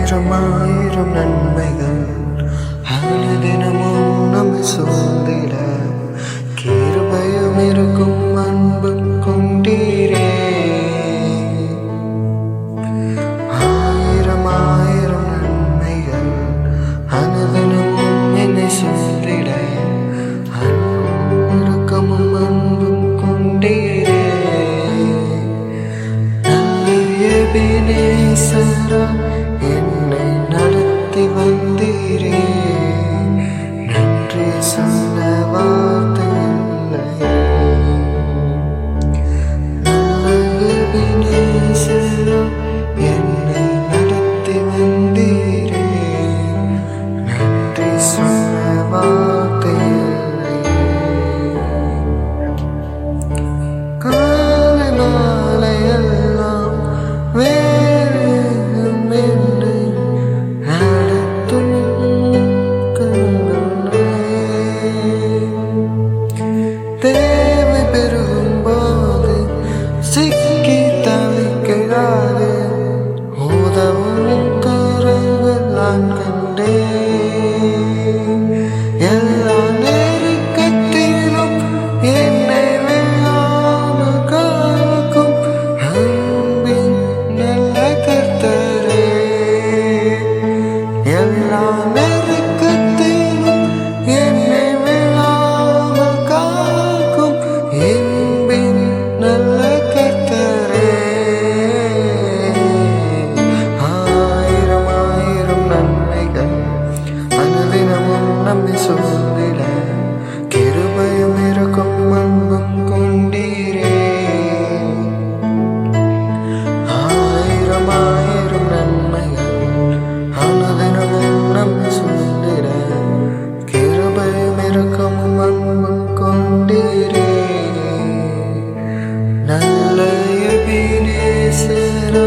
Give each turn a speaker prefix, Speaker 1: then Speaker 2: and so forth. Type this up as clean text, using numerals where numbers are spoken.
Speaker 1: ஆயிரம் ஆயிரம் நன்மைகள் அனுதினமும் நம்மை சூழ்ந்திட கிருபையும் இருக்கும் அன்பும் கொண்டீரே. ஆயிரம் ஆயிரம் நன்மைகள் அனுதினமும் என்னை சூழ்ந்திட அன்பும் இரக்கமும் அன்பும் கொண்டீரே. எபினேசரா என்னை நடத்தி வந்தீரே, நன்றி சொல்ல வார்த்தை இல்லையே. எபினேசரா என்னை நடத்தி வந்தீரே, நன்றி சொல்ல வார்த்தை இல்லையே. காலை மாலையெல்லாம் வேறும் என்னை நடத்தும் கண்களே. தேவை பெருகும் போது சிக்கி தவிக்கிறாது உதவும் கரங்கள் நான் கண்டேன். எல்லா நெருக்கத்திலும் என்னை வெல்லாமல் காக்கும் அன்பின் நல்ல கர்த்தரே. எல்லா நெருக்கத்திலும் என்னை வெல்லாமல் காக்கும் அன்பின் நல்ல கர்த்தரே. ஆயிரம் ஆயிரம் நன்மைகள் அனுதினமும் நம்மை சூழ்ந்திட கிருபையும் இருக்கும் அன்பும் கொண்டீரே. ஆயிரம் ஆயிரம் நன்மைகள் அனுதினமும் நம்மை சூழ்ந்திட கிருபையும் இருக்கும் அன்பும் கொண்டீரே. நல்ல எபினேசரா